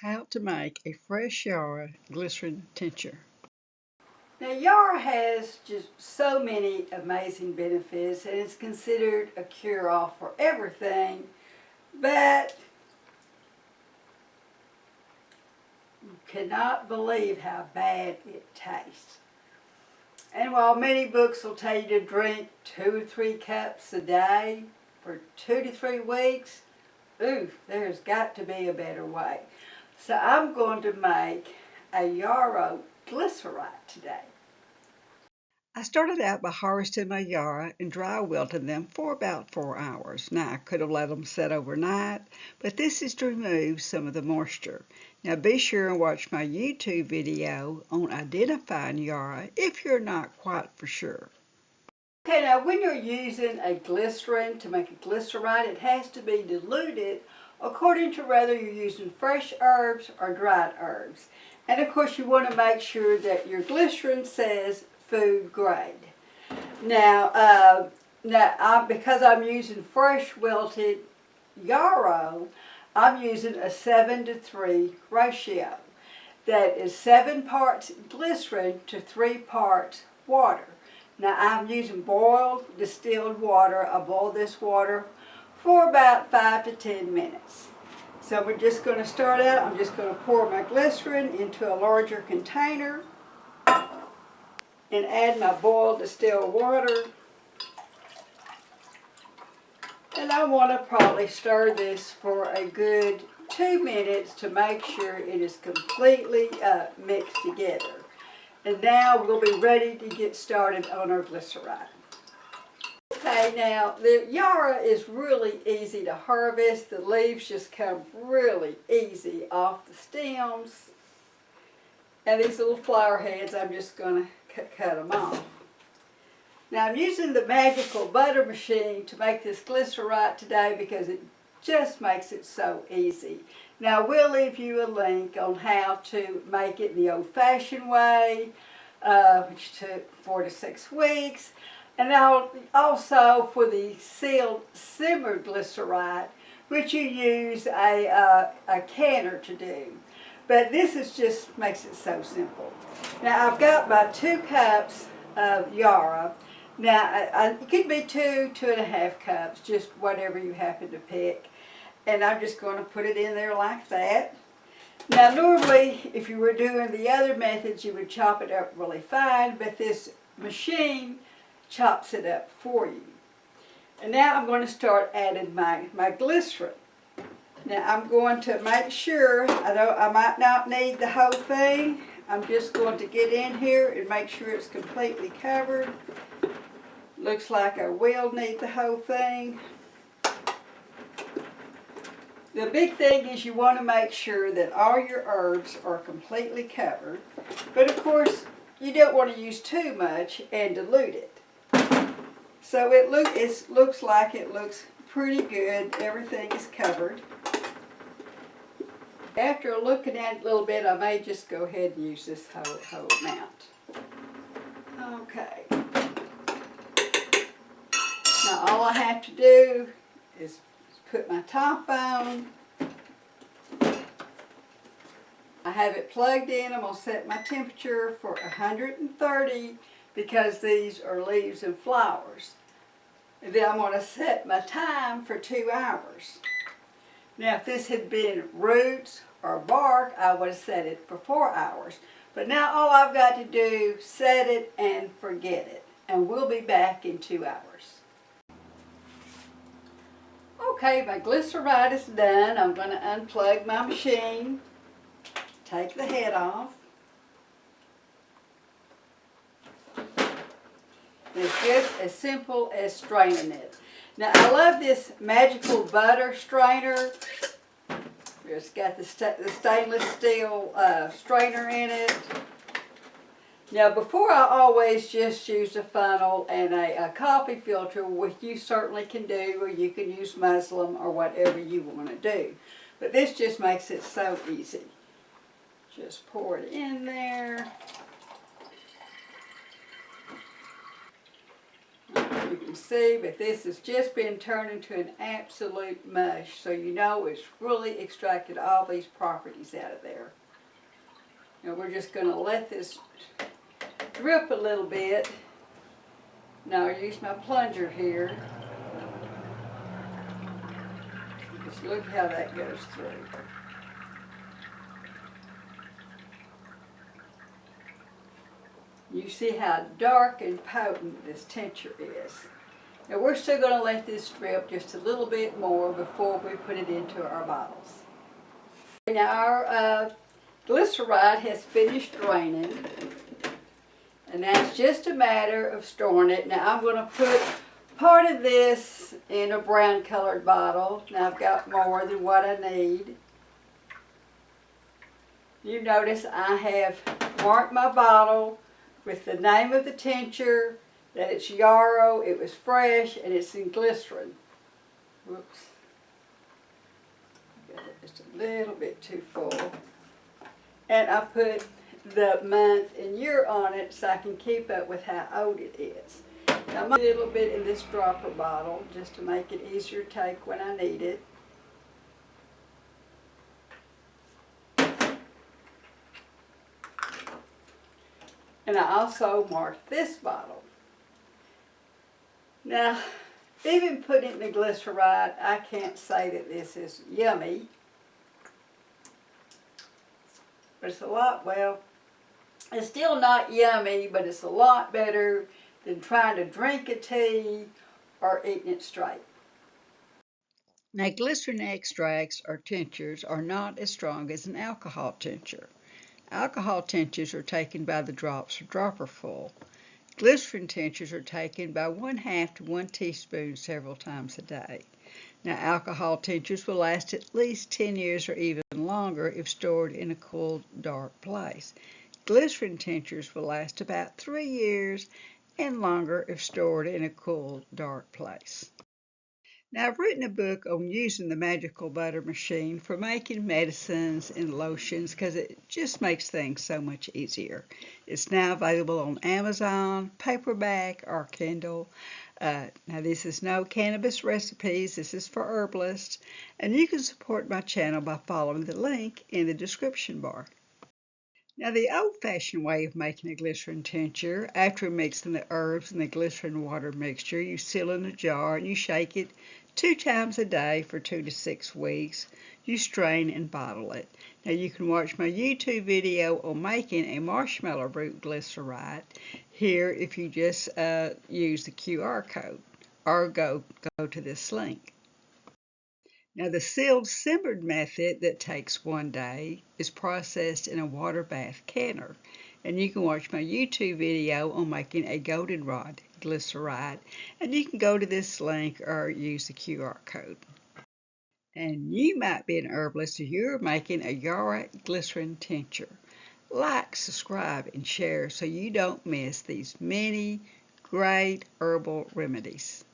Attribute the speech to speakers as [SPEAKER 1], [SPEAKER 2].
[SPEAKER 1] How to make a fresh Yarrow glycerin tincture.
[SPEAKER 2] Now, Yarrow has just so many amazing benefits and it's considered a cure-all for everything, but you cannot believe how bad it tastes. And while many books will tell you to drink 2 to 3 cups a day for 2 to 3 weeks, there's got to be a better way. So I'm going to make a Yarrow glyceride today.
[SPEAKER 1] I started out by harvesting my yarrow and dry wilting them for about 4 hours. Now I could have let them set overnight, but this is to remove some of the moisture. Now be sure and watch my YouTube video on identifying yarrow if you're not quite for sure.
[SPEAKER 2] Okay, now when you're using a glycerin to make a glyceride, it has to be diluted according to whether you're using fresh herbs or dried herbs. And of course you want to make sure that your glycerin says food grade. Now, because I'm using fresh wilted yarrow, I'm using a 7:3 ratio. That is 7 parts glycerin to 3 parts water. Now I'm using boiled distilled water. I boil this water for about 5 to 10 minutes. So we're just going to start out, I'm just going to pour my glycerin into a larger container and add my boiled distilled water. And I want to probably stir this for a good 2 minutes to make sure it is completely mixed together. And now we'll be ready to get started on our glyceride. Okay, now the yarrow is really easy to harvest. The leaves just come really easy off the stems. And these little flower heads, I'm just going to cut them off. Now I'm using the magical butter machine to make this glyceride today because it just makes it so easy. Now we'll leave you a link on how to make it the old-fashioned way, which took 4 to 6 weeks. And now also for the sealed simmered glyceride, which you use a canner to do. But this is just makes it so simple. Now I've got my 2 cups of yarrow. Now it could be 2.5 cups, just whatever you happen to pick. And I'm just going to put it in there like that. Now normally if you were doing the other methods you would chop it up really fine, but this machine chops it up for you. And now I'm going to start adding my glycerin. Now I'm going to make sure, I might not need the whole thing. I'm just going to get in here and make sure it's completely covered. Looks like I will need the whole thing. The big thing is you want to make sure that all your herbs are completely covered. But of course you don't want to use too much and dilute it. So it looks like it looks pretty good. Everything is covered. After looking at it a little bit, I may just go ahead and use this whole amount. Okay. Now all I have to do is put my top on. I have it plugged in. I'm going to set my temperature for 130 because these are leaves and flowers. And then I'm going to set my time for 2 hours. Now if this had been roots or bark, I would have set it for 4 hours. But now all I've got to do, set it and forget it. And we'll be back in 2 hours. Okay, my glyceride is done. I'm going to unplug my machine, take the head off. It's just as simple as straining it. Now I love this magical butter strainer. It's got the stainless steel strainer in it. Now before I always just use a funnel and a coffee filter, which you certainly can do, or you can use muslin or whatever you want to do. But this just makes it so easy. Just pour it in there. you can see, but this has just been turned into an absolute mush. So you know it's really extracted all these properties out of there. Now we're just going to let this drip a little bit. Now I use my plunger here. Just look how that goes through. You see how dark and potent this tincture is. Now we're still going to let this drip just a little bit more before we put it into our bottles. Now our glyceride has finished draining, and now it's just a matter of storing it. Now I'm going to put part of this in a brown colored bottle. Now I've got more than what I need. You notice I have marked my bottle with the name of the tincture, that it's Yarrow, it was fresh, and it's in glycerin. Whoops. Got it just a little bit too full. And I put the month and year on it so I can keep up with how old it is. Now I'm going to put a little bit in this dropper bottle just to make it easier to take when I need it. And I also marked this bottle. Now, even putting the glyceride, I can't say that this is yummy. But it's a lot, well, it's still not yummy, but it's a lot better than trying to drink a tea or eating it straight.
[SPEAKER 1] Now, glycerin extracts or tinctures are not as strong as an alcohol tincture. Alcohol tinctures are taken by the drops or dropperful. Glycerin tinctures are taken by 1/2 to 1 teaspoon several times a day. Now, alcohol tinctures will last at least 10 years or even longer if stored in a cool, dark place. Glycerin tinctures will last about 3 years and longer if stored in a cool, dark place. Now, I've written a book on using the magical butter machine for making medicines and lotions because it just makes things so much easier. It's now available on Amazon, paperback, or Kindle. Now, this is no cannabis recipes. This is for herbalists. And you can support my channel by following the link in the description bar. Now, the old-fashioned way of making a glycerin tincture, after mixing the herbs and the glycerin water mixture, you seal in a jar and you shake it 2 times a day for 2 to 6 weeks. You strain and bottle it. Now, you can watch my YouTube video on making a marshmallow root glyceride here if you just use the QR code or go to this link. Now, the sealed simmered method that takes 1 day is processed in a water bath canner. And you can watch my YouTube video on making a goldenrod glyceride. And you can go to this link or use the QR code. And you might be an herbalist if you're making a Yarrow glycerin tincture. Like, subscribe, and share so you don't miss these many great herbal remedies.